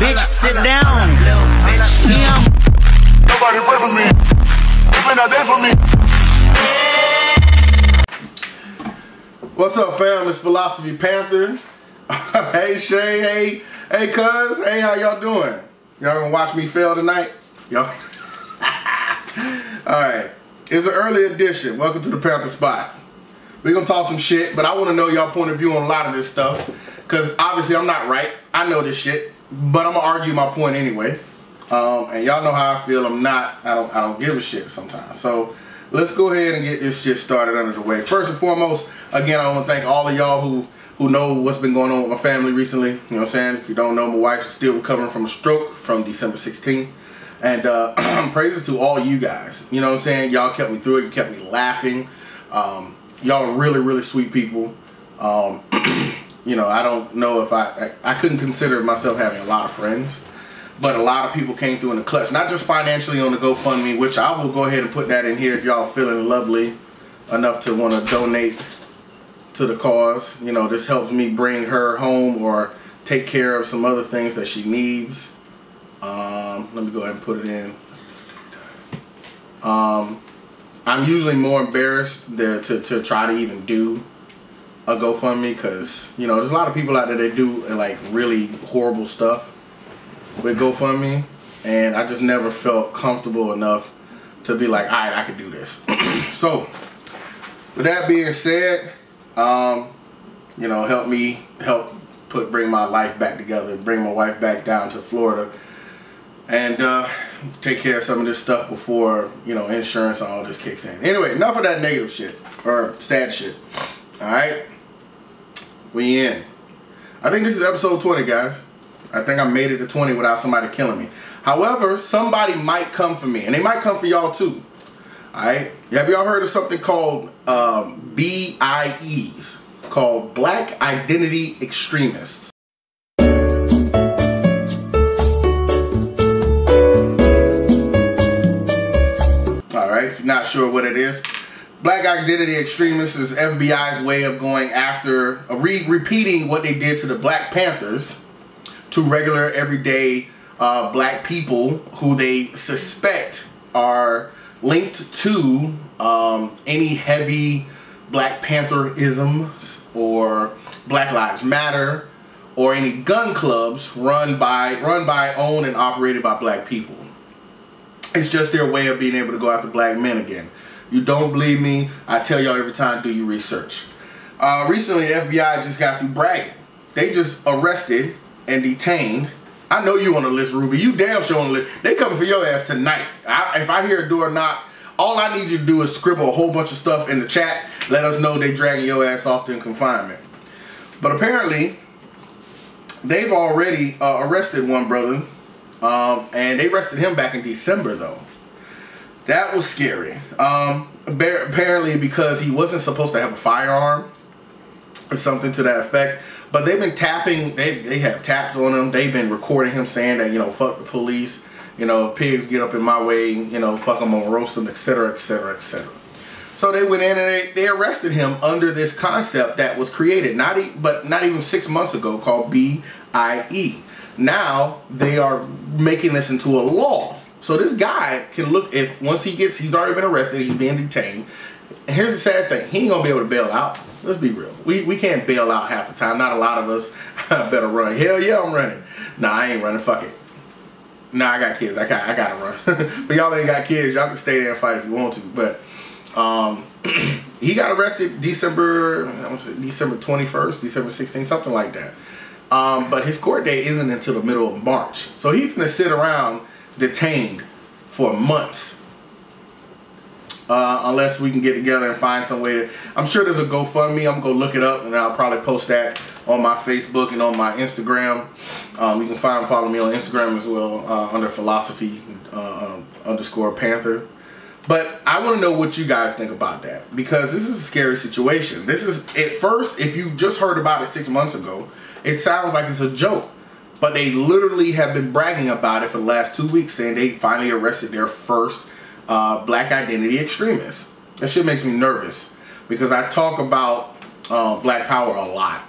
bitch, sit down. Nobody pray for me. They not there for me. What's up, fam? It's Philosophy Panther. Hey Shay, hey cuz, hey, how y'all doing? Y'all gonna watch me fail tonight? Y'all? Alright, it's an early edition. Welcome to the Panther Spot. We're gonna talk some shit, but I wanna know y'all point of view on a lot of this stuff. Cause obviously I'm not right. I know this shit, but I'm gonna argue my point anyway. And y'all know how I feel. I don't give a shit sometimes. So let's go ahead and get this shit started under the way. First and foremost, again, I want to thank all of y'all who know what's been going on with my family recently. You know what I'm saying? If you don't know, my wife's still recovering from a stroke from December 16th. And praises to all you guys. You know what I'm saying? Y'all kept me through it. You kept me laughing. Y'all are really, really sweet people. You know, I don't know if I couldn't consider myself having a lot of friends. But a lot of people came through in the clutch. Not just financially on the GoFundMe, which I will go ahead and put that in here if y'all feeling lovely enough to want to donate to the cause. You know, this helps me bring her home or take care of some other things that she needs. Let me go ahead and put it in. I'm usually more embarrassed to try to even do a GoFundMe because, you know, there's a lot of people out there that do like really horrible stuff with GoFundMe, and I just never felt comfortable enough to be like, alright, I could do this. So with that being said, you know, bring my life back together, bring my wife back down to Florida, and take care of some of this stuff before, you know, insurance and all this kicks in. Anyway, enough of that negative shit or sad shit. Alright, we in. I think this is episode 20, guys. I think I made it to 20 without somebody killing me. However, somebody might come for me, and they might come for y'all too. Alright? Have y'all heard of something called BIEs? Called Black Identity Extremists. Alright, if you're not sure what it is, Black Identity Extremists is FBI's way of going after, repeating what they did to the Black Panthers to regular, everyday black people who they suspect are linked to any heavy Black Pantherisms or Black Lives Matter or any gun clubs run by, owned, and operated by black people. It's just their way of being able to go after black men again. You don't believe me? I tell y'all every time, do your research. Recently, the FBI just got through bragging. They just arrested and detained. I know you on the list, Ruby. You damn sure on the list. They coming for your ass tonight. If I hear a door knock, all I need you to do is scribble a whole bunch of stuff in the chat. Let us know they dragging your ass off to confinement. But apparently, they've already arrested one brother. And they arrested him back in December, though. That was scary. Apparently because he wasn't supposed to have a firearm or something to that effect. But they've been tapping, they have taps on him. They've been recording him saying that, you know, fuck the police. You know, if pigs get up in my way, you know, fuck them, I'm gonna roast them, etc., etc., etc. So they went in and they arrested him under this concept that was created, not even 6 months ago, called BIE. Now they are making this into a law. So this guy can look, he's already been arrested, he's being detained. And here's the sad thing, he ain't gonna be able to bail out. Let's be real. We can't bail out half the time. Not a lot of us better run. Hell yeah, I'm running. Nah, I ain't running. Fuck it. Nah, I got kids. I gotta run. But y'all ain't got kids. Y'all can stay there and fight if you want to. But he got arrested December 21st, December 16th, something like that. But his court date isn't until the middle of March. So he's gonna sit around detained for months. Unless we can get together and find some way to... I'm sure there's a GoFundMe. I'm going to go look it up, and I'll probably post that on my Facebook and on my Instagram. You can follow me on Instagram as well, under Philosophy _ Panther. But I want to know what you guys think about that, because this is a scary situation. This is, at first, if you just heard about it 6 months ago, it sounds like it's a joke. But they literally have been bragging about it for the last 2 weeks, saying they finally arrested their first Black Identity Extremists. That shit makes me nervous, because I talk about Black Power a lot.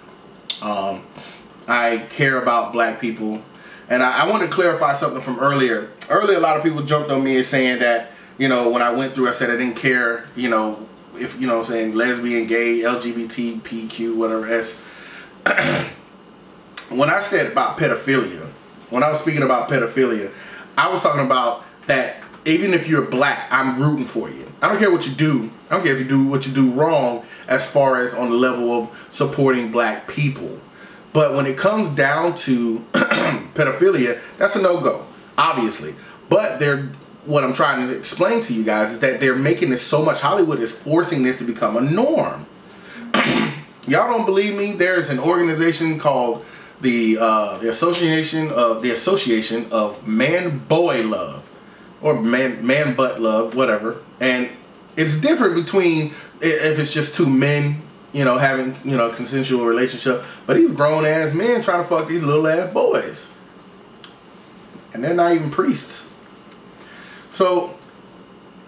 I care about black people, And I want to clarify something from earlier. Earlier, a lot of people jumped on me and saying that, you know, when I went through, I said I didn't care, you know, if, you know what I'm saying, lesbian, gay, LGBT, PQ, whatever S. When I said about pedophilia, when I was speaking about pedophilia, I was talking about that even if you're black, I'm rooting for you. I don't care what you do. I don't care if you do what you do wrong as far as on the level of supporting black people. But when it comes down to pedophilia, that's a no-go, obviously. But what I'm trying to explain to you guys is that they're making this so much, Hollywood is forcing this to become a norm. Y'all don't believe me? There's an organization called the Association of Man-Boy Love, or man-butt love, whatever. And it's different between if it's just two men, you know, having, you know, consensual relationship, but these grown ass men trying to fuck these little ass boys, and they're not even priests. So,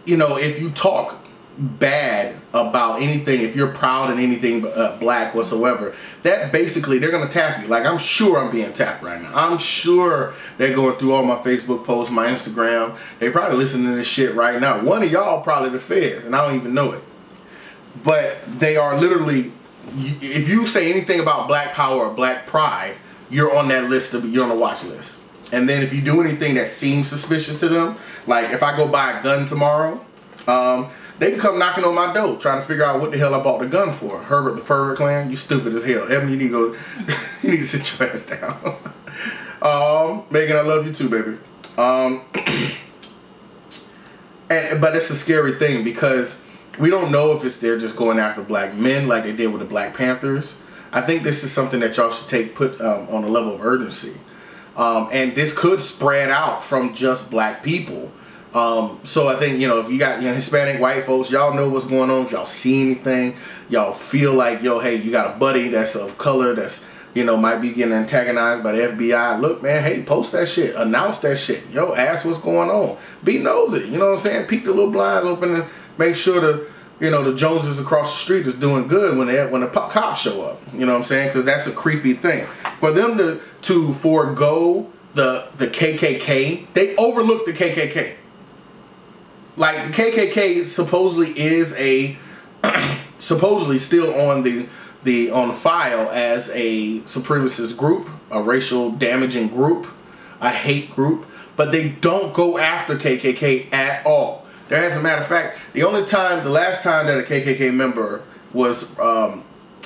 you know, if you talk bad about anything, if you're proud in anything black whatsoever, that basically they're gonna tap you. Like, I'm sure I'm being tapped right now. I'm sure they're going through all my Facebook posts, my Instagram. They probably listening to this shit right now. One of y'all probably the feds, and I don't even know it. But they are literally, if you say anything about black power or black pride, you're on that list, you're on the watch list. And then if you do anything that seems suspicious to them, like if I go buy a gun tomorrow, they can come knocking on my door trying to figure out what the hell I bought the gun for. Herbert the Pervert Clan, you stupid as hell. Evan, you need to go, you need to sit your ass down. Megan, I love you too, baby. But it's a scary thing because we don't know if they're just going after black men like they did with the Black Panthers. I think this is something that y'all should put on a level of urgency. And this could spread out from just black people. So I think, you know, if you got, you know, Hispanic, white folks, y'all know what's going on. If y'all see anything, y'all feel like, yo, hey, you got a buddy that's of color that's, you know, might be getting antagonized by the FBI. Look, man, hey, post that shit. Announce that shit. Yo, ask what's going on. Be nosy. You know what I'm saying? Peek the little blinds open and make sure the, you know, the Joneses across the street is doing good when the cops show up. You know what I'm saying? Because that's a creepy thing. For them to forego the KKK, they overlooked the KKK. Like, the KKK supposedly is supposedly still on the file as a supremacist group, a racial damaging group, a hate group, but they don't go after KKK at all. There, as a matter of fact, the last time that a KKK member was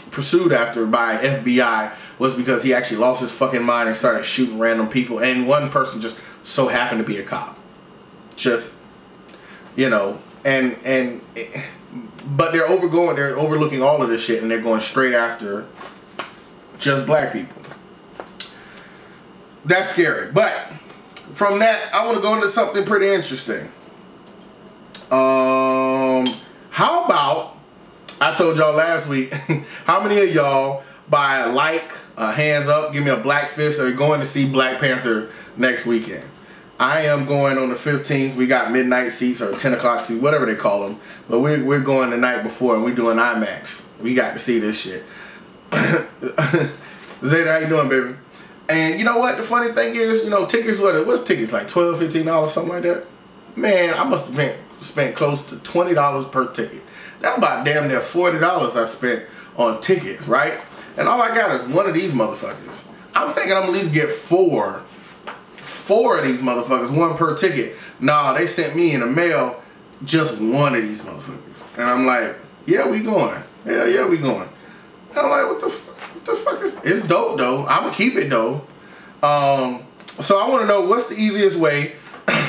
pursued after by FBI was because he actually lost his fucking mind and started shooting random people, and one person just so happened to be a cop. Just, you know, but they're overlooking all of this shit, and they're going straight after just black people. That's scary. But from that, I want to go into something pretty interesting. How about, I told y'all last week, how many of y'all by a like, hands up, give me a black fist, are going to see Black Panther next weekend? I am going on the 15th. We got midnight seats or 10 o'clock seats, whatever they call them. But we're going the night before, and we're doing IMAX. We got to see this shit. Zeta, how you doing, baby? And you know what? The funny thing is, you know, tickets, what's tickets, like $12, $15, something like that? Man, I must have spent close to $20 per ticket. That's about damn near $40 I spent on tickets, right? And all I got is one of these motherfuckers. I'm thinking I'm at least get four of these motherfuckers, one per ticket. Nah, they sent me in the mail just one of these motherfuckers. And I'm like, yeah, we going. Yeah, we going. And I'm like, what the fuck is, it's dope though. I'm gonna keep it though. So I wanna know, what's the easiest way,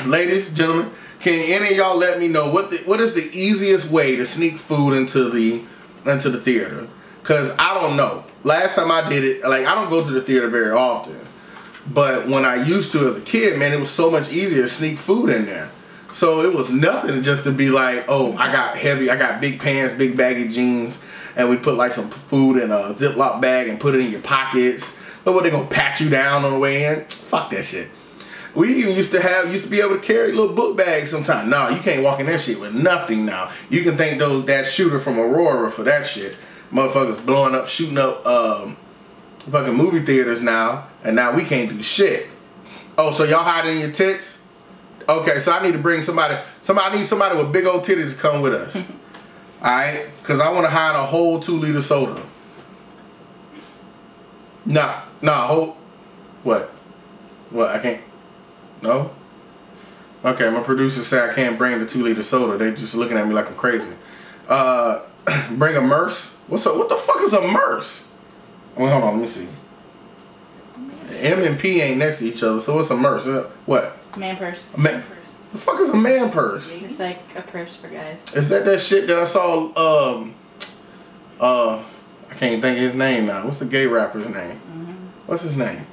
ladies, gentlemen, can any of y'all let me know what is the easiest way to sneak food into the theater? Cause I don't know. Last time I did it, like, I don't go to the theater very often. But when I used to as a kid, man, it was so much easier to sneak food in there. So it was nothing just to be like, oh, I got big pants, big baggy jeans, and we put like some food in a Ziploc bag and put it in your pockets. But what, they gonna pat you down on the way in? Fuck that shit. We even used to be able to carry little book bags sometimes. No, you can't walk in that shit with nothing now. You can thank that shooter from Aurora for that shit. Motherfuckers blowing up, shooting up fucking movie theaters now, and now we can't do shit. Oh, so y'all hiding your tits? Okay, so I need to bring somebody. I need somebody with big old titties to come with us. Alright? Because I want to hide a whole 2-liter soda. Nah, hold. What? What? I can't. No? Okay, my producer said I can't bring the 2-liter soda. They just looking at me like I'm crazy. Bring a Merce? What the fuck is a Merce? Well, hold on, let me see. M and P ain't next to each other, so what's a Merce? What? Man purse. Man purse. The fuck is a man purse? It's like a purse for guys. Is that shit that I saw? I can't think of his name now. What's the gay rapper's name? What's his name?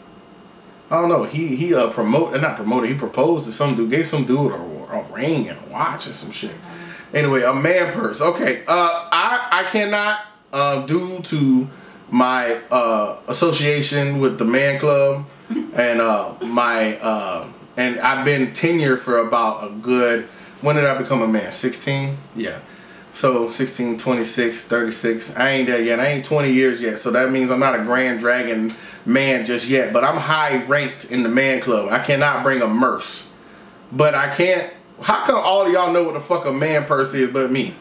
I don't know. He not promoted. He proposed to some dude, gave some dude a ring and a watch or some shit. Anyway, a man purse. Okay. I cannot due to my association with the man club and and I've been tenured for about a good, when did I become a man? 16? Yeah. So 16, 26, 36. I ain't there yet. I ain't 20 years yet. So that means I'm not a grand dragon man just yet. But I'm high ranked in the man club. I cannot bring a Merce. But I can't. How come all of y'all know what the fuck a man purse is but me?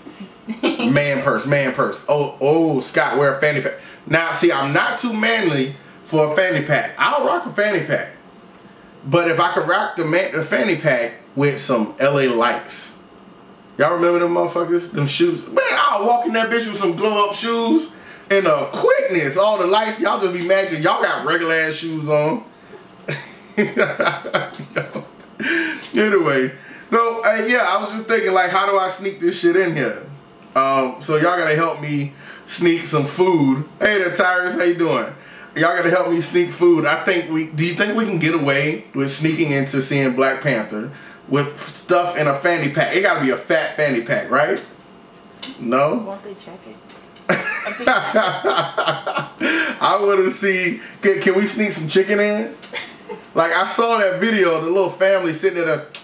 Man purse. Oh, Scott, wear a fanny pack. Now, see, I'm not too manly for a fanny pack. I'll rock a fanny pack. But if I could rock the fanny pack with some LA lights. Y'all remember them motherfuckers? Them shoes? Man, I'll walk in that bitch with some glow up shoes and quickness. All the lights, y'all just be mad because y'all got regular ass shoes on. Anyway, so yeah, I was just thinking like, how do I sneak this shit in here? So y'all gotta help me sneak some food. Hey there, Tyrus, how you doing? Y'all gotta help me sneak food. Do you think we can get away with sneaking into seeing Black Panther with stuff in a fanny pack? It gotta be a fat fanny pack, right? No? Won't they check it? I wanna see, can we sneak some chicken in? Like I saw that video, the little family sitting at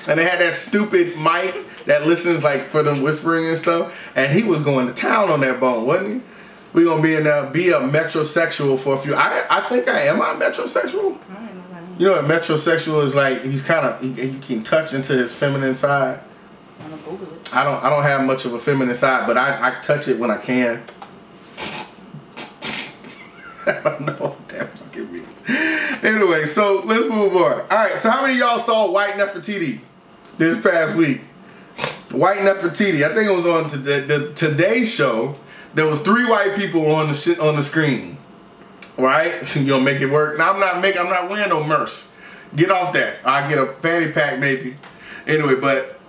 and they had that stupid mic that listens like for them whispering and stuff, and he was going to town on that bone, wasn't he? We gonna be a metrosexual for a few. I think I am. I metrosexual. I don't know what I mean. You know what metrosexual is like? He's kind of he can touch into his feminine side. I'm gonna Google it. I don't have much of a feminine side, but I touch it when I can. I don't know what that fucking means. Anyway, so let's move on. All right. So how many of y'all saw White Nefertiti this past week? White Nefertiti. I think it was on the Today Show. There was 3 white people on the screen, right? You gonna make it work? Now I'm not wearing no Merce. Get off that. I get a fanny pack maybe. Anyway, but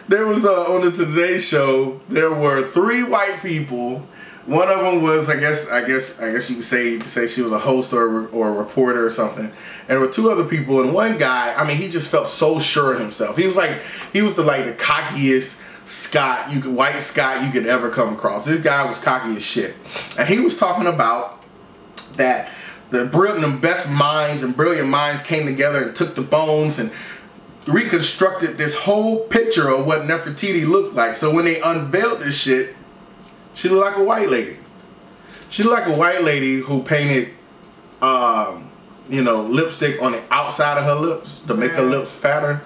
there was on the Today Show. There were 3 white people. One of them was, I guess you could say she was a host or a reporter or something. And there were 2 other people, and one guy. I mean, he just felt so sure of himself. He was the cockiest white Scott you could ever come across. This guy was cocky as shit, and he was talking about that the best minds and brilliant minds came together and took the bones and reconstructed this whole picture of what Nefertiti looked like. So when they unveiled this shit, she looked like a white lady. She looked like a white lady who painted, lipstick on the outside of her lips to make her lips fatter.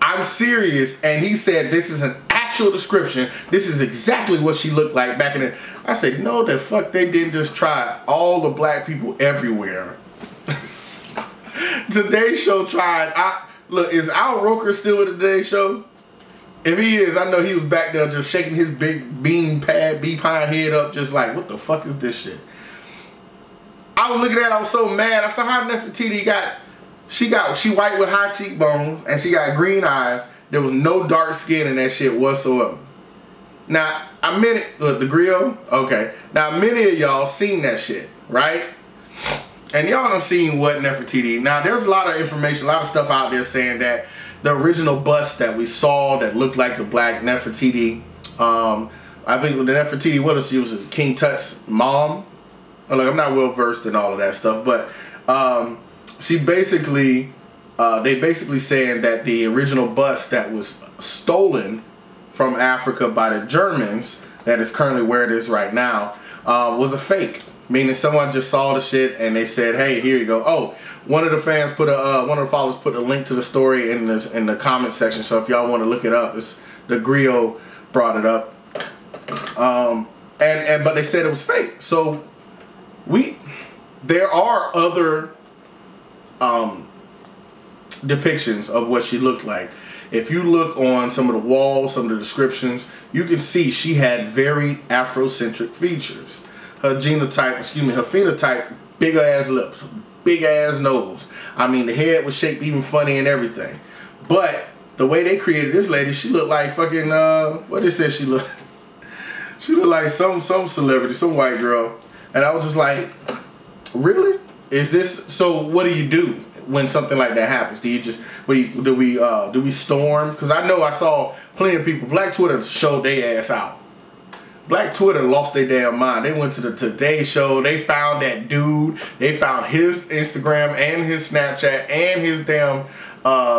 I'm serious, and he said this is an actual description. This is exactly what she looked like back in the... I said, no, the fuck, they didn't just try all the black people everywhere. Today Show tried... Look, is Al Roker still with the Today Show? If he is, I know he was back there just shaking his big bee pine head up just like, what the fuck is this shit? I was looking at it, I was so mad. I saw how Nefertiti she white with high cheekbones and she got green eyes. There was no dark skin in that shit whatsoever. Now, the grill? Okay. Now, many of y'all seen that shit, right? And y'all done seen what Nefertiti. Now, there's a lot of information, a lot of stuff out there saying that the original bust that we saw that looked like a black Nefertiti, I think the Nefertiti, what else she was, King Tut's mom? Look, I'm not well versed in all of that stuff, but she basically, they basically saying that the original bust that was stolen from Africa by the Germans, that is currently where it is right now, was a fake. Meaning someone just saw the shit and they said, "Hey, here you go." Oh, one of the fans put a one of the followers put a link to the story in the comment section. So if y'all want to look it up, it's the Griot brought it up. But they said it was fake. So there are other depictions of what she looked like. If you look on some of the walls, some of the descriptions, you can see she had very Afrocentric features. Her phenotype, big ass lips, big ass nose. I mean, the head was shaped even funny and everything. But the way they created this lady, she looked like fucking, what they said she looked? She looked like some celebrity, some white girl. And I was just like, really? Is this, so what do you do when something like that happens? Do you just, do we storm? Because I know I saw plenty of people, Black Twitter showed their ass out. Black Twitter lost their damn mind. They went to the Today Show. They found that dude. They found his Instagram and his Snapchat and his damn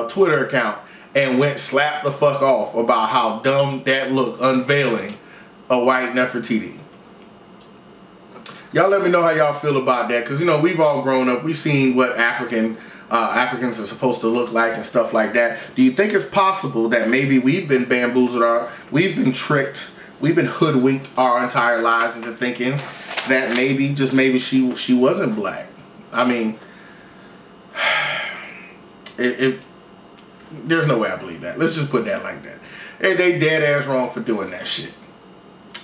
Twitter account and went slap the fuck off about how dumb that looked, unveiling a white Nefertiti. Y'all let me know how y'all feel about that, because, you know, we've all grown up. We've seen what Africans are supposed to look like and stuff like that. Do you think it's possible that maybe we've been bamboozled, we've been tricked, we've been hoodwinked our entire lives into thinking that maybe, just maybe, she wasn't black? I mean, there's no way I believe that. Let's just put that like that. They dead ass wrong for doing that shit.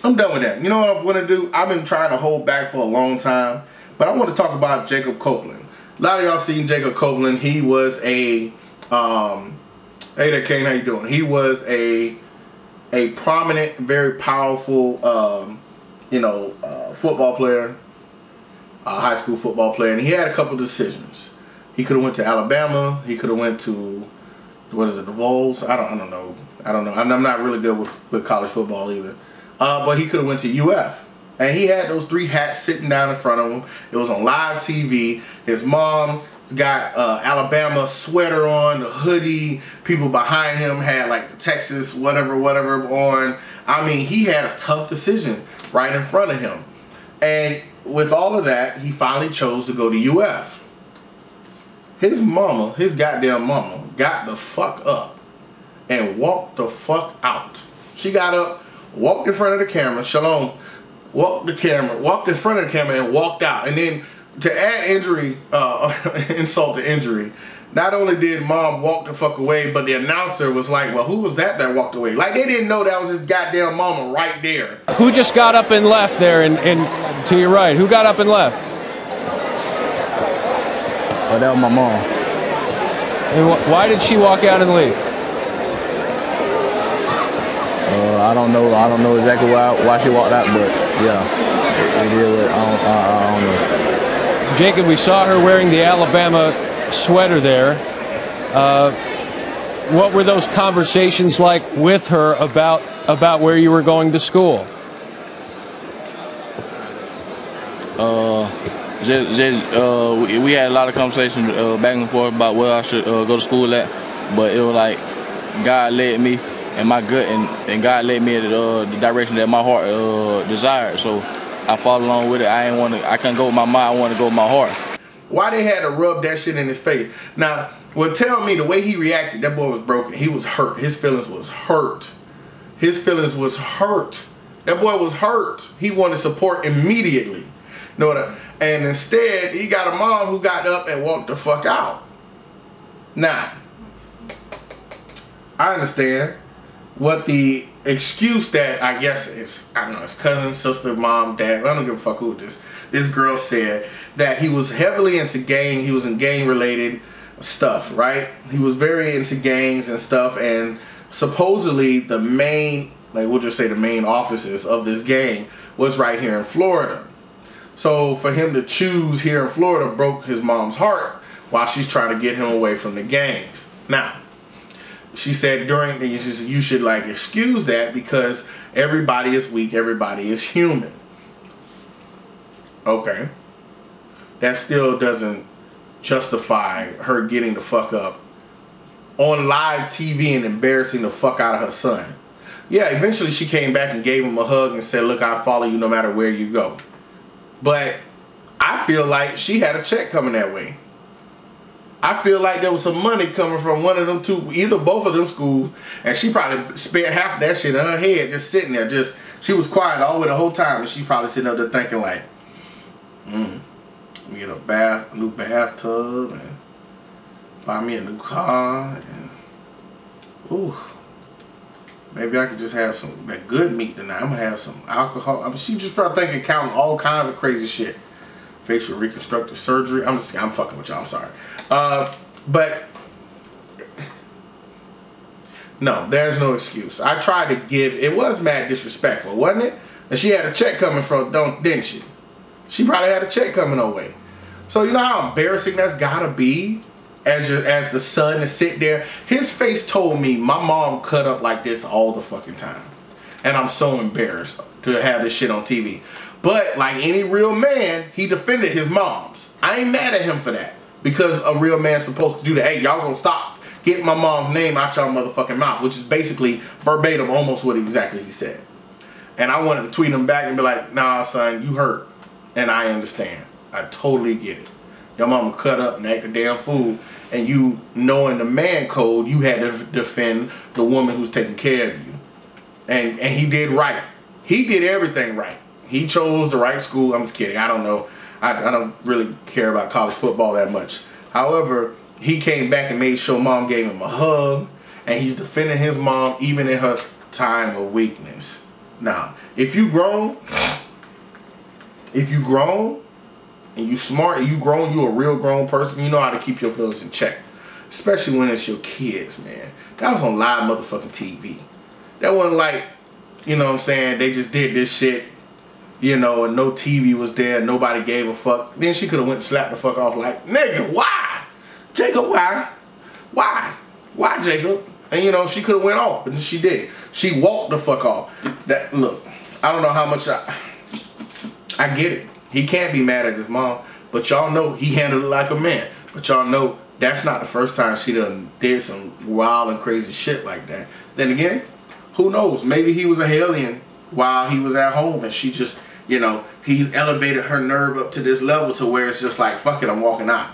I'm done with that. You know what I'm going to do? I've been trying to hold back for a long time, but I want to talk about Jacob Copeland. A lot of y'all seen Jacob Copeland. He was a, hey there, Kane, how you doing? He was a prominent, very powerful, football player, high school football player, and he had a couple decisions. He could have went to Alabama. He could have went to, what is it, the Vols? I don't know. I'm not really good with college football either. But he could have went to UF. And he had those 3 hats sitting down in front of him. It was on live TV. His mom got Alabama sweater on, the hoodie. People behind him had like the Texas whatever on. I mean, he had a tough decision right in front of him. And with all of that, he finally chose to go to UF. His mama, his goddamn mama, got the fuck up and walked the fuck out. She got up, walked in front of the camera, Shalom, walked in front of the camera and walked out. And then to add insult to injury, not only did mom walk the fuck away, but the announcer was like, well, who was that walked away? Like, they didn't know that was his goddamn mama right there. Who just got up and left there and to your right? Who got up and left? Oh, that was my mom. And why did she walk out and leave? I don't know exactly why she walked out, but yeah, I don't know. Jacob, we saw her wearing the Alabama sweater there. What were those conversations like with her about where you were going to school? We had a lot of conversations back and forth about where I should go to school at, but it was like God led me and my gut, and God led me in the direction that my heart desired. So I followed along with it. I couldn't go with my mind. I wanted to go with my heart. Why they had to rub that shit in his face? Now, well, tell me, the way he reacted, that boy was broken. He was hurt. His feelings was hurt. His feelings was hurt. That boy was hurt. He wanted support immediately. You know what? And instead, he got a mom who got up and walked the fuck out. Now, I understand what the excuse that, I guess it's, I don't know, his cousin, sister, mom, dad, I don't give a fuck who this girl said, that he was heavily into gang, he was in gang related stuff, right? He was very into gangs and stuff, and supposedly the main, like we'll just say the main offices of this gang was right here in Florida. So for him to choose here in Florida broke his mom's heart while she's trying to get him away from the gangs. Now, she said you should like excuse that because everybody is weak, everybody is human. Okay. That still doesn't justify her getting the fuck up on live TV and embarrassing the fuck out of her son. Yeah, eventually she came back and gave him a hug and said, look, I'll follow you no matter where you go. But I feel like she had a check coming that way. I feel like there was some money coming from one of them two, either both of them schools, and she probably spent half of that shit in her head just sitting there. She was quiet all the whole time, and she's probably sitting up there thinking like, get a new bathtub, and buy me a new car, and ooh, maybe I could just have that good meat tonight. I'm gonna have some alcohol. I mean, she just probably thinking, counting all kinds of crazy shit. Facial reconstructive surgery. I'm fucking with y'all. I'm sorry. But no, there's no excuse. I tried to give. It was mad disrespectful, wasn't it? And she had a check coming from, didn't she? She probably had a check coming her way. So you know how embarrassing that's gotta be, as the son to sit there. His face told me my mom cut up like this all the fucking time, and I'm so embarrassed to have this shit on TV. But like any real man, he defended his moms. I ain't mad at him for that, because a real man's supposed to do that. Hey, y'all gonna stop getting my mom's name out y'all motherfucking mouth, which is basically verbatim almost what exactly he said. And I wanted to tweet him back and be like, nah, son, you hurt, and I understand. I totally get it. Your mama cut up and act a damn fool, and you, knowing the man code, you had to defend the woman who's taking care of you. And he did right. He did everything right. He chose the right school. I'm just kidding. I don't know. I don't really care about college football that much. However, he came back and made sure mom gave him a hug, and he's defending his mom even in her time of weakness. Now, if you grown and you smart and you grown, you a real grown person, you know how to keep your feelings in check. Especially when it's your kids, man. That was on live motherfucking TV. That wasn't like, you know what I'm saying, they just did this shit, you know, and no TV was there, nobody gave a fuck. Then she could have went and slapped the fuck off like, nigga, why? Jacob, why? Why? Why, Jacob? And you know, she could have went off, but she didn't. She walked the fuck off. That, look, I don't know how much I get it. He can't be mad at his mom, but y'all know he handled it like a man. But y'all know that's not the first time she done did some wild and crazy shit like that. Then again, who knows? Maybe he was a hellion while he was at home, and she just, you know, he's elevated her nerve up to this level to where it's just like, fuck it, I'm walking out,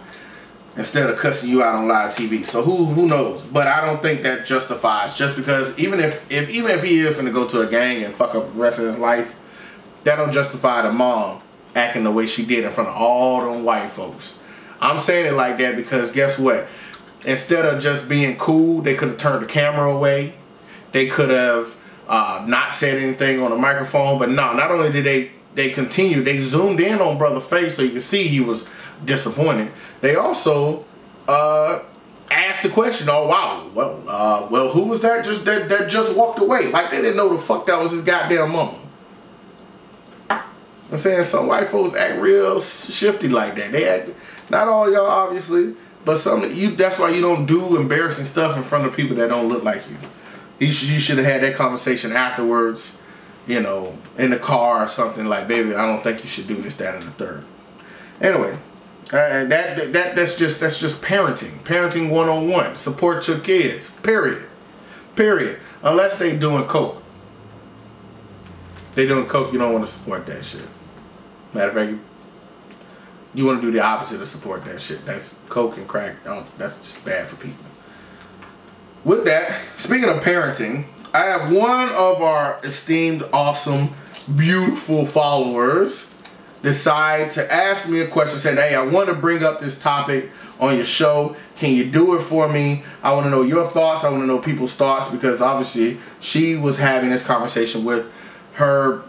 instead of cussing you out on live TV. So who knows? But I don't think that justifies, just because even if he is gonna go to a gang and fuck up the rest of his life, that don't justify the mom acting the way she did in front of all them white folks. I'm saying it like that because guess what? Instead of just being cool, they could have turned the camera away. They could have not said anything on the microphone. But no, not only did they continue, they zoomed in on brother's face so you could see he was disappointed. They also asked the question, oh wow, well who was that that just walked away? Like they didn't know the fuck that was his goddamn mama. I'm saying some white folks act real shifty like that. They act, not all y'all obviously, but some you. That's why you don't do embarrassing stuff in front of people that don't look like you. You should have had that conversation afterwards, you know, in the car or something like, baby, I don't think you should do this, that, and the third. Anyway, that's just parenting 101. Support your kids. Period. Unless they doing coke. They doing coke, you don't want to support that shit. Matter of fact, you want to do the opposite of support that shit. That's coke and crack. That's just bad for people. With that, speaking of parenting, I have one of our esteemed, awesome, beautiful followers decide to ask me a question, saying, hey, I want to bring up this topic on your show. Can you do it for me? I want to know your thoughts. I want to know people's thoughts, because obviously she was having this conversation with her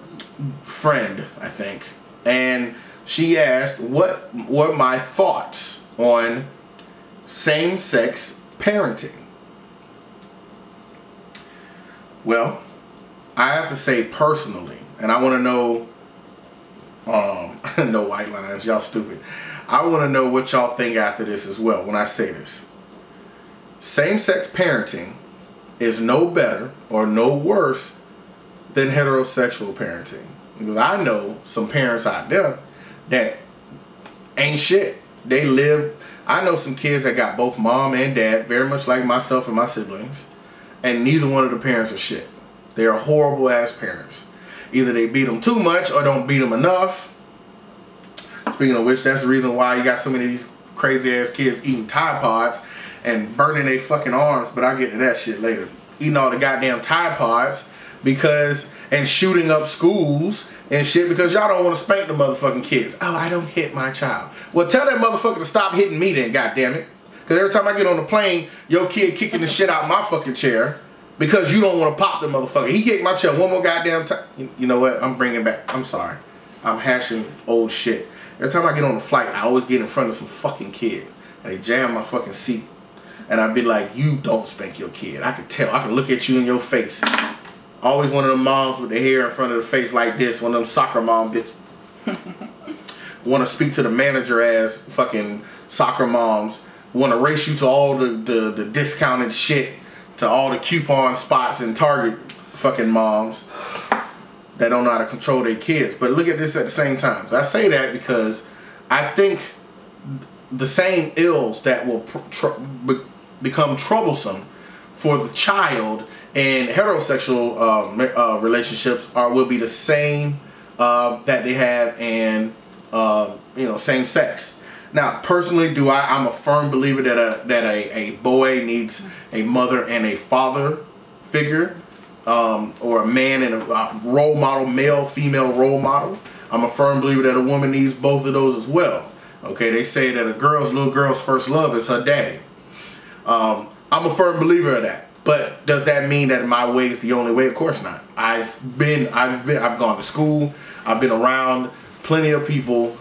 friend, I think, and she asked what were my thoughts on same-sex parenting. Well, I have to say personally, and I want to know, no white lines, y'all stupid. I want to know what y'all think after this as well when I say this. Same-sex parenting is no better or no worse than heterosexual parenting. Because I know some parents out there that ain't shit. They live, I know some kids that got both mom and dad, very much like myself and my siblings, and neither one of the parents are shit. They are horrible ass parents. Either they beat them too much or don't beat them enough. Speaking of which, that's the reason why you got so many of these crazy ass kids eating Tide Pods and burning their fucking arms, but I'll get to that shit later. Eating all the goddamn Tide Pods and shooting up schools and shit because y'all don't want to spank the motherfucking kids. Oh, I don't hit my child. Well, tell that motherfucker to stop hitting me then, goddammit. Because every time I get on the plane, your kid kicking the shit out of my fucking chair because you don't want to pop the motherfucker. He kicked my chair one more goddamn time. You know what? I'm bringing back. I'm sorry. I'm hashing old shit. Every time I get on the flight, I always get in front of some fucking kid. And they jam my fucking seat. And I'd be like, you don't spank your kid. I can tell. I can look at you in your face. Always one of them moms with the hair in front of the face like this. One of them soccer mom bitch. Want to speak to the manager as fucking soccer moms. Want to race you to all the discounted shit. To all the coupon spots and Target fucking moms. That don't know how to control their kids. But look at this at the same time. So I say that because I think the same ills that will become troublesome for the child in heterosexual relationships will be the same that they have in same sex. Now, personally, I'm a firm believer that a boy needs a mother and a father figure, or a man and a role model, male, female role model. I'm a firm believer that a woman needs both of those as well. Okay, they say that a little girl's first love is her daddy. I'm a firm believer of that. But does that mean that my way is the only way? Of course not. I've gone to school. I've been around plenty of people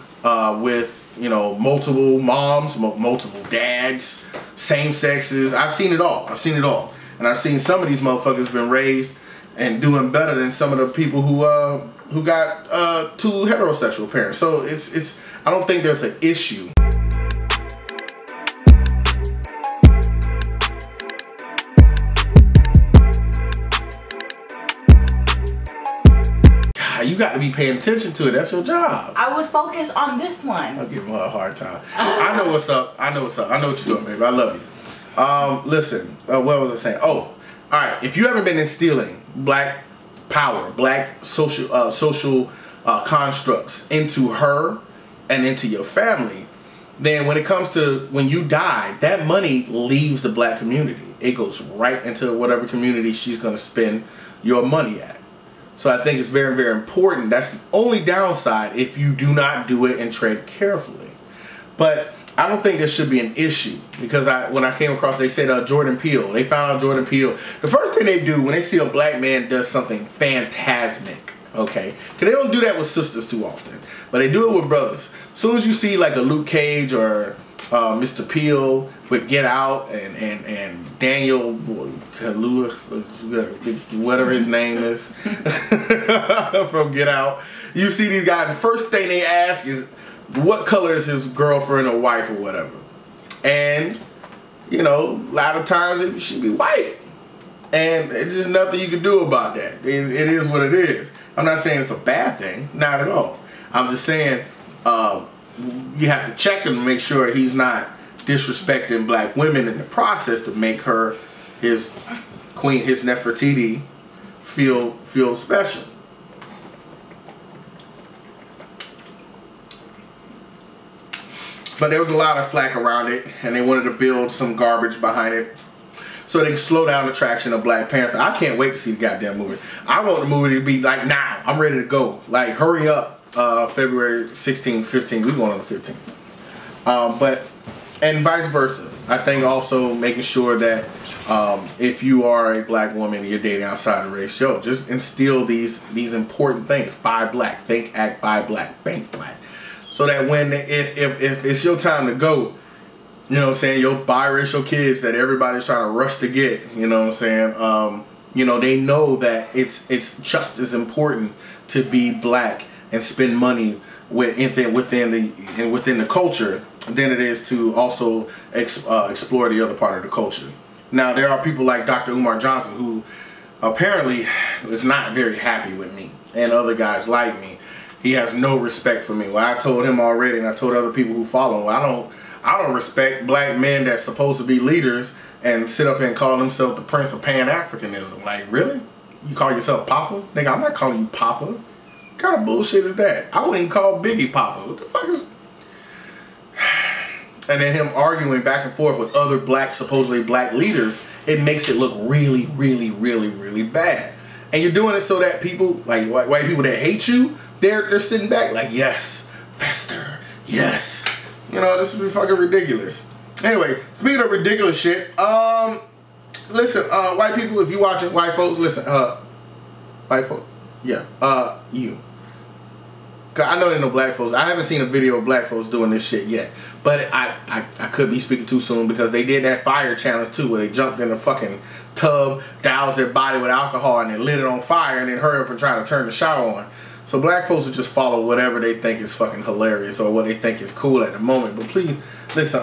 with multiple moms, multiple dads, same sexes. I've seen it all. And I've seen some of these motherfuckers been raised and doing better than some of the people who got two heterosexual parents. So it's I don't think there's an issue. God, you got to be paying attention to it. That's your job. I was focused on this one. I'll give him a hard time. I know what's up. I know what you're doing, baby. I love you. Listen, what was I saying? Oh, all right. If you haven't been instilling black power, black social constructs into her and into your family, then when it comes to when you die, that money leaves the black community. It goes right into whatever community she's going to spend your money at. So I think it's very, very important. That's the only downside if you do not do it and tread carefully. But I don't think there should be an issue because when I came across, they said Jordan Peele. They found out Jordan Peele. The first thing they do when they see a black man does something phantasmic, okay? Because they don't do that with sisters too often, but they do it with brothers. As soon as you see like a Luke Cage or Mr. Peele with Get Out and Daniel Lewis, whatever his name is, from Get Out, you see these guys, the first thing they ask is, what color is his girlfriend or wife or whatever? And, a lot of times it should be white. And it's just nothing you can do about that. It is what it is. I'm not saying it's a bad thing. Not at all. I'm just saying you have to check him to make sure he's not disrespecting black women in the process to make her, his queen, his Nefertiti, feel special. But there was a lot of flack around it, and they wanted to build some garbage behind it so they can slow down the traction of Black Panther. I can't wait to see the goddamn movie. I want the movie to be like now. I'm ready to go. Like, hurry up. February 16th, 15th. We're going on the 15th. And vice versa. I think also making sure that if you are a black woman and you're dating outside the race, just instill these important things. Buy black. Think, act, buy black. Bank black. So that when, if it's your time to go, your biracial kids that everybody's trying to rush to get, they know that it's just as important to be black and spend money within the culture than it is to also explore the other part of the culture. Now, there are people like Dr. Umar Johnson who apparently is not very happy with me and other guys like me. He has no respect for me. Well, I told him already, and I told other people who follow him, well, I don't respect black men that's supposed to be leaders and sit up and call themselves the Prince of Pan-Africanism. Like, really? You call yourself Papa? Nigga, I'm not calling you Papa. What kind of bullshit is that? I wouldn't even call Biggie Papa. What the fuck is... and then him arguing back and forth with other supposedly black leaders, it makes it look really, really, really, really bad. And you're doing it so that people, like white people that hate you, they're sitting back like, yes, Fester, yes. You know, this is fucking ridiculous. Anyway, speaking of ridiculous shit, listen, white people, if you watching, white folks, listen, white folks, yeah, you. I know there are no black folks. I haven't seen a video of black folks doing this shit yet. But I could be speaking too soon because they did that fire challenge too, where they jumped in a fucking tub, doused their body with alcohol, and then lit it on fire, and then hurry up and try to turn the shower on. So black folks will just follow whatever they think is fucking hilarious or what they think is cool at the moment. But please, listen,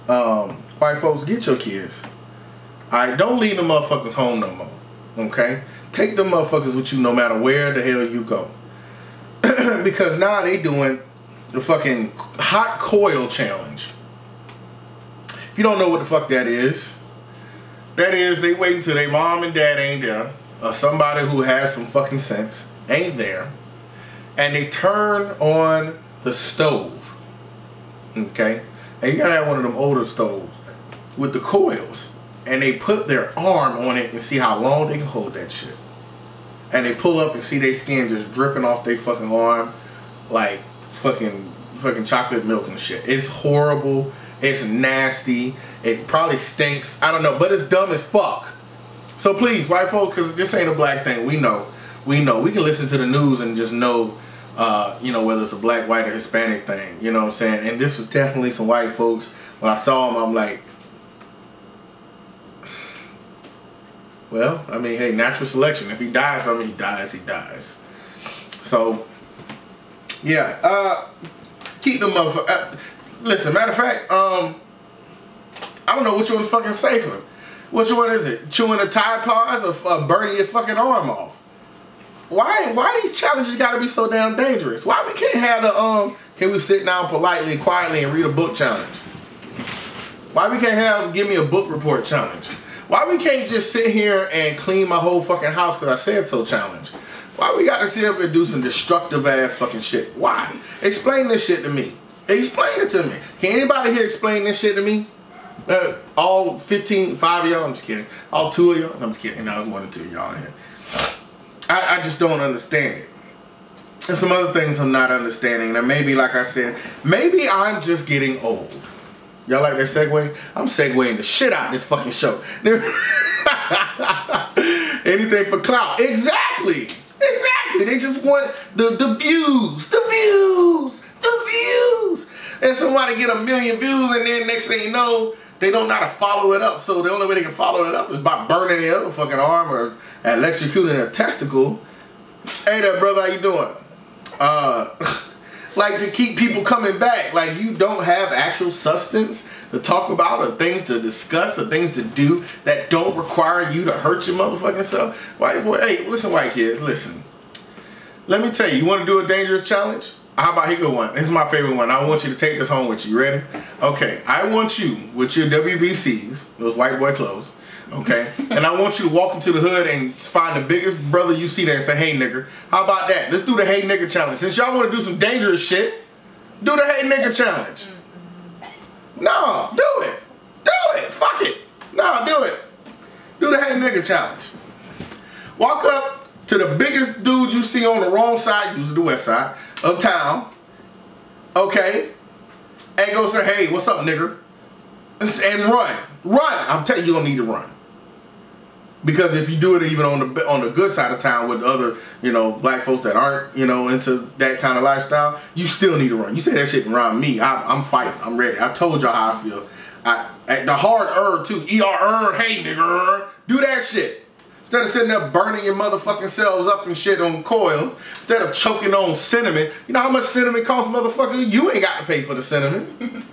white folks, get your kids. Alright, don't leave them motherfuckers home no more. Okay? Take them motherfuckers with you no matter where the hell you go. Because now they doing the fucking hot coil challenge. If you don't know what the fuck that is they wait until their mom and dad ain't there, or somebody who has some fucking sense ain't there, and they turn on the stove. Okay? And you gotta have one of them older stoves with the coils, and they put their arm on it and see how long they can hold that shit. And they pull up and see their skin just dripping off their fucking arm like fucking chocolate milk and shit. It's horrible. It's nasty. It probably stinks. I don't know, but it's dumb as fuck. So please, white folks, because this ain't a black thing. We know. We can listen to the news and just know, you know, whether it's a black, white, or Hispanic thing. You know what I'm saying? And this was definitely some white folks. When I saw them, I'm like, well, I mean, hey, natural selection. If he dies from it, he dies, he dies. So, yeah, keep them motherfuckers. Listen, matter of fact, I don't know which one's fucking safer. Which one is it? Chewing the Tide Pods or burning your fucking arm off? Why these challenges gotta be so damn dangerous? Why we can't have the, can we sit down politely, quietly, and read a book challenge? Why we can't have give me a book report challenge? Why we can't just sit here and clean my whole fucking house because I said so challenge? Why we gotta sit up and do some destructive ass fucking shit? Why? Explain this shit to me. Explain it to me. Can anybody here explain this shit to me? All 5 of y'all, I'm just kidding. All 2 of y'all, I'm just kidding. No, it's more than 2 of y'all here. I just don't understand it. And some other things I'm not understanding. And maybe, like I said, maybe I'm just getting old. Y'all like that segue? I'm segueing the shit out of this fucking show. Anything for clout. Exactly. Exactly. They just want the views. The views. The views. And somebody get 1 million views and then next thing you know, they don't know how to follow it up. So the only way they can follow it up is by burning the other fucking arm or electrocuting a testicle. Hey there, brother. How you doing? Like to keep people coming back. Like you don't have actual substance to talk about or things to discuss or things to do that don't require you to hurt your motherfucking self. White boy, hey, listen, white kids, listen. Let me tell you, you want to do a dangerous challenge? How about here go one? This is my favorite one. I want you to take this home with you. Ready? Okay, I want you with your WBCs, those white boy clothes, okay? And I want you to walk into the hood and find the biggest brother you see there and say, hey nigger. How about that? Let's do the hey nigger challenge. Since y'all want to do some dangerous shit, do the hey nigger challenge. No, do it. Do it. Fuck it. No, do it. Do the hey nigger challenge. Walk up to the biggest dude you see on the wrong side, usually the west side, of town, okay, and go say, hey, what's up, nigger? And run. Run. I'm telling you, you don't need to run. Because if you do it even on the good side of town with other, you know, black folks that aren't, you know, into that kind of lifestyle, you still need to run. You say that shit around me, I'm fighting. I'm ready. I told y'all how I feel. The hard too. Hey, nigger. Do that shit. Instead of sitting there burning your motherfucking cells up and shit on coils, instead of choking on cinnamon, you know how much cinnamon costs, motherfucker? You ain't got to pay for the cinnamon.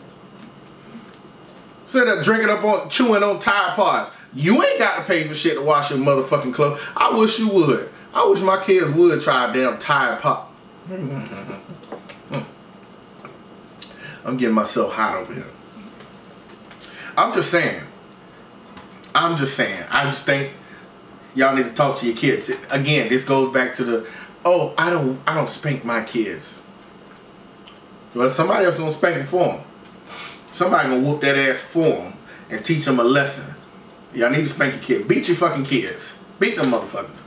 Instead of drinking up on, chewing on Tide Pods, you ain't got to pay for shit to wash your motherfucking clothes. I wish you would. I wish my kids would try a damn Tide Pod. I'm getting myself hot over here. I'm just saying. I just think y'all need to talk to your kids. Again, this goes back to the, oh, I don't spank my kids. Well, somebody else gonna spank them for them. Somebody gonna whoop that ass for them and teach them a lesson. Y'all need to spank your kid. Beat your fucking kids. Beat them motherfuckers.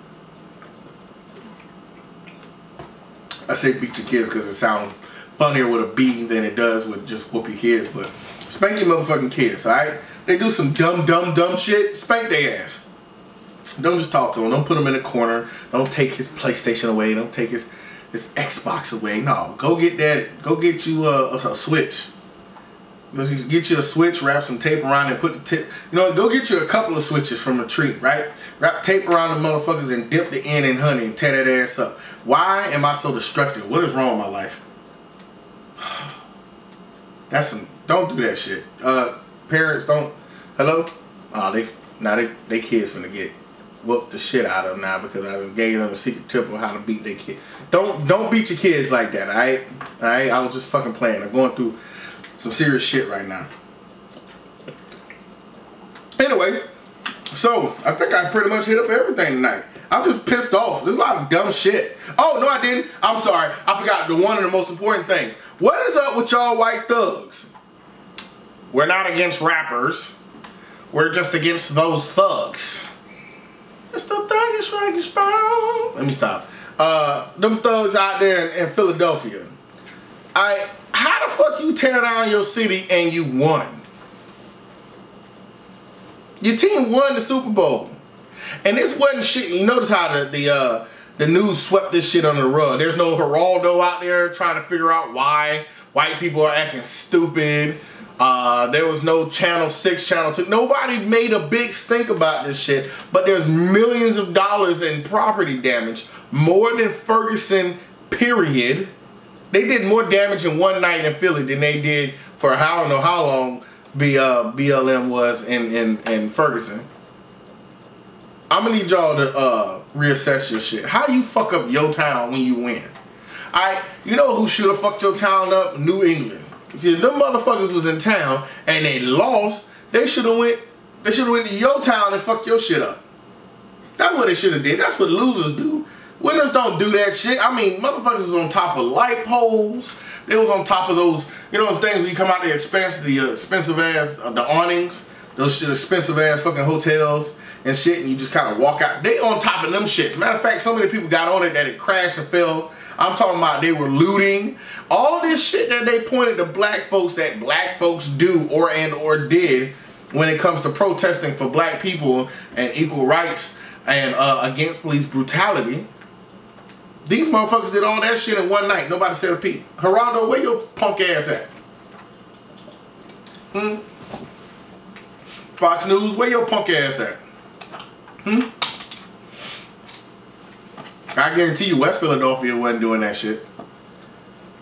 I say beat your kids because it sounds funnier with a beating than it does with just whoop your kids. But spank your motherfucking kids, alright? They do some dumb shit. Spank their ass. Don't just talk to them. Don't put them in a corner. Don't take his PlayStation away. Don't take his Xbox away. No, go get that. Go get you a Switch. Get you a Switch, wrap some tape around it, put the tip. You know, go get you a couple of switches from the tree, right? Wrap tape around the motherfuckers and dip the end in honey and tear that ass up. Why am I so destructive? What is wrong with my life? That's some. Don't do that shit. Parents don't. Hello? Oh, they kids finna get whooped the shit out of them now because I gave them a secret tip on how to beat their kid. Don't beat your kids like that, alright? Alright? I was just fucking playing. I'm going through some serious shit right now. Anyway, so I think I pretty much hit up everything tonight. I'm just pissed off. There's a lot of dumb shit. Oh, no I didn't. I'm sorry. I forgot one of the most important things. What is up with y'all white thugs? We're not against rappers. We're just against those thugs. It's the thuggish raggish bone. Let me stop. Them thugs out there in Philadelphia. How the fuck you tear down your city and you won? Your team won the Super Bowl. And this wasn't shit. You notice how the news swept this shit under the rug. There's no Geraldo out there trying to figure out why white people are acting stupid. There was no Channel 6, Channel 2. Nobody made a big stink about this shit. But there's millions of dollars in property damage. More than Ferguson, period. They did more damage in one night in Philly than they did for I don't know how long BLM was in Ferguson. I'm gonna need y'all to reassess your shit. How you fuck up your town when you win? You know who should have fucked your town up? New England. See, them motherfuckers was in town and they lost. They should have went to your town and fucked your shit up. That's what they should have did. That's what losers do. Winners don't do that shit. I mean, motherfuckers was on top of light poles. They was on top of those, you know, those things when you come out the expensive ass, the awnings, those shit expensive ass fucking hotels and shit, and you just kind of walk out. They on top of them shits. Matter of fact, so many people got on it that it crashed and fell. I'm talking about they were looting. All this shit that they pointed to black folks that black folks do or did when it comes to protesting for black people and equal rights and against police brutality. These motherfuckers did all that shit in one night. Nobody said a peep. Geraldo, where your punk ass at? Fox News, where your punk ass at? I guarantee you West Philadelphia wasn't doing that shit.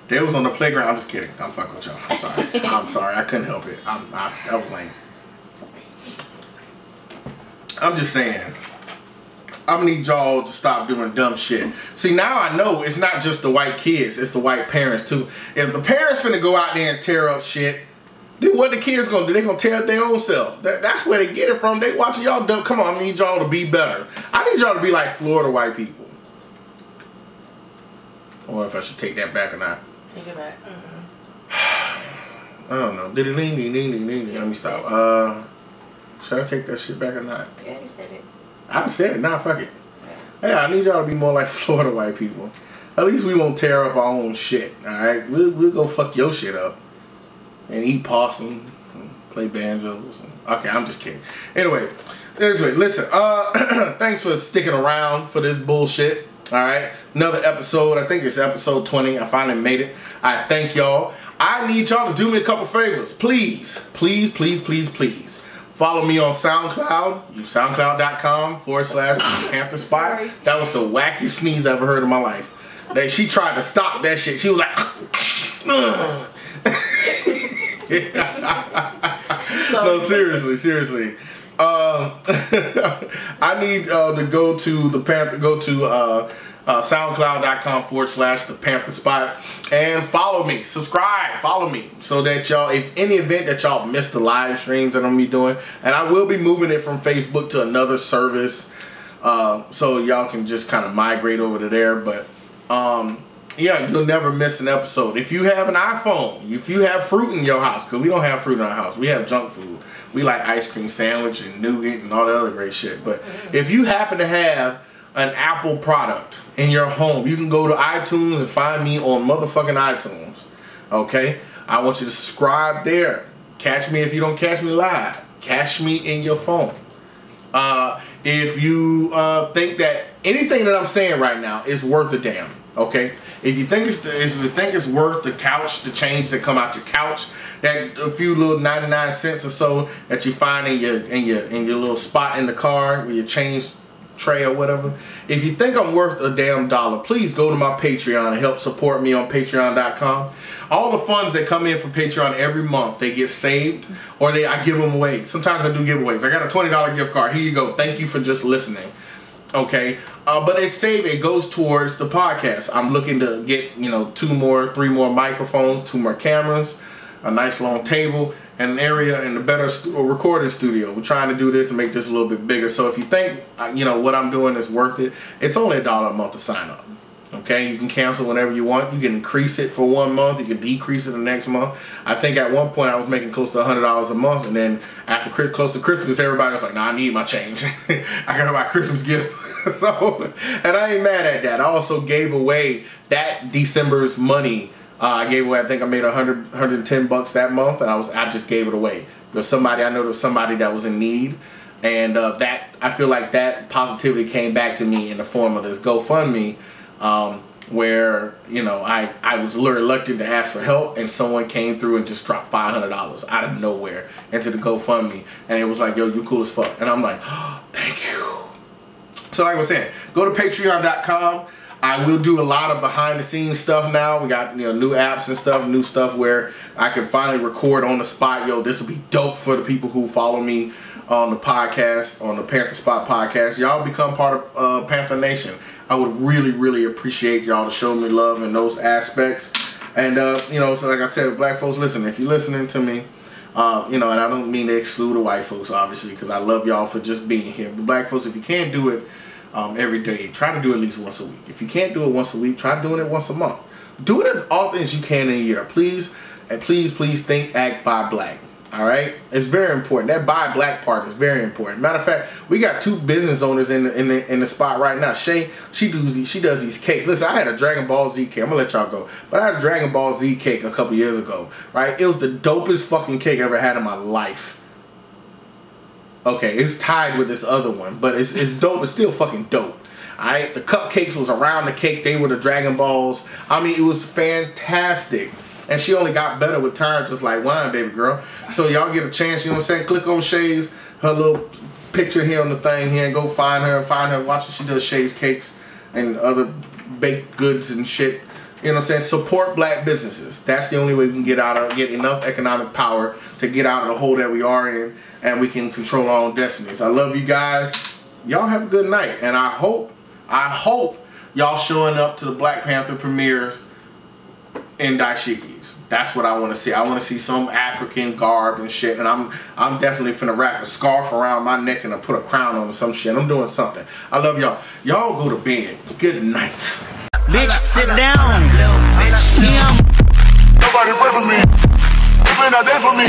They was on the playground. I'm just kidding. I'm fucking with y'all. I'm sorry. I'm sorry. I couldn't help it. I was playing. I'm just saying. I'm gonna need y'all to stop doing dumb shit. See, now I know it's not just the white kids, it's the white parents too. If the parents finna go out there and tear up shit, then what the kids gonna do? They gonna tear up their own self. That's where they get it from. They watching y'all dumb. Come on, I need y'all to be better. I need y'all to be like Florida white people. I wonder if I should take that back or not. Take it back. I don't know. Ding ding ding ding ding. Let me stop. Should I take that shit back or not? Yeah, you said it. I done said it. Nah, fuck it. Hey, I need y'all to be more like Florida white people. At least we won't tear up our own shit. Alright? We'll go fuck your shit up. And eat possum. And play banjos. Okay, I'm just kidding. Anyway, listen. Thanks for sticking around for this bullshit. Alright? Another episode. I think it's episode 20. I finally made it. I thank y'all. I need y'all to do me a couple favors. Please. Please, please, please, please. Follow me on SoundCloud. Use SoundCloud.com/Panther Spot. That was the wackiest sneeze I ever heard in my life. She tried to stop that shit. She was like, no, seriously. I need to go to the Panther. Go to SoundCloud.com/The Panther Spot and follow me, subscribe, follow me, so that y'all, if any event that y'all missed the live streams that I'm gonna be doing, and I will be moving it from Facebook to another service, so y'all can just kind of migrate over to there. But Yeah, you'll never miss an episode. If you have an iPhone, if you have fruit in your house, because we don't have fruit in our house, we have junk food. We like ice cream sandwich and nougat and all the other great shit. But if you happen to have an Apple product in your home, you can go to iTunes and find me on motherfucking iTunes. Okay? I want you to subscribe there. Catch me if you don't catch me live. Catch me in your phone. If you think that anything that I'm saying right now is worth a damn, okay? If you think it's worth the couch, the change that come out your couch, that a few little 99 cents or so that you find in your little spot in the car with your change tray or whatever. If you think I'm worth a damn dollar, please go to my Patreon and help support me on patreon.com. All the funds that come in from Patreon every month, they get saved or I give them away. Sometimes I do giveaways. I got a $20 gift card. Here you go. Thank you for just listening. Okay, but they save it goes towards the podcast. I'm looking to get 3 more microphones, 2 more cameras, a nice long table, and an area and a better recording studio. We're trying to do this and make this a little bit bigger. So if you think what I'm doing is worth it, it's only $1 a month to sign up. Okay, you can cancel whenever you want. You can increase it for 1 month. You can decrease it the next month. I think at one point I was making close to $100 a month, and then after close to Christmas, everybody was like, "Nah, I need my change. I gotta buy Christmas gifts." So, and I ain't mad at that. I also gave away that December's money. I gave away. I think I made $110 that month, and I just gave it away. There's somebody I know. There was somebody that was in need. And that I feel like that positivity came back to me in the form of this GoFundMe, where I was reluctant to ask for help, and someone came through and just dropped $500 out of nowhere into the GoFundMe, and it was like, "Yo, you cool as fuck," and I'm like, "Oh, thank you." So like I was saying, go to patreon.com. I will do a lot of behind the scenes stuff now. We got new apps and stuff, new stuff where I can finally record on the spot. Yo, this will be dope for the people who follow me on the podcast, on the Panther Spot podcast. Y'all become part of Panther Nation. I would really, really appreciate y'all to show me love in those aspects. And so like I said, black folks, listen, if you're listening to me, and I don't mean to exclude the white folks, obviously, because I love y'all for just being here. But black folks, if you can't do it every day, try to do it at least once a week. If you can't do it once a week, try doing it once a month. Do it as often as you can in a year. Please, and please think, act, buy black. All right, it's very important. That buy black part is very important. Matter of fact, we got 2 business owners in the spot right now. Shay, she does these cakes. Listen, I had a Dragon Ball Z cake. I'm gonna let y'all go, but I had a Dragon Ball Z cake a couple years ago. Right, it was the dopest fucking cake I ever had in my life. Okay, it's tied with this other one, but it's dope. It's still fucking dope. Alright, the cupcakes was around the cake. They were the Dragon Balls. I mean, it was fantastic. And she only got better with time, just like wine, baby girl. So y'all get a chance, you know what I'm saying? Click on Shay's, her little picture here on the thing here, and go find her. Watch her. She does Shay's cakes and other baked goods and shit. You know what I'm saying? Support black businesses. That's the only way we can get enough economic power to get out of the hole that we are in, and we can control our own destinies. I love you guys. Y'all have a good night. And I hope y'all showing up to the Black Panther premieres in dashikis. That's what I want to see. I want to see some African garb and shit, and I'm definitely finna wrap a scarf around my neck and put a crown on or some shit. I'm doing something. I love y'all. Y'all go to bed. Good night. Bitch, sit down. Nobody pray for me. You may not there for me.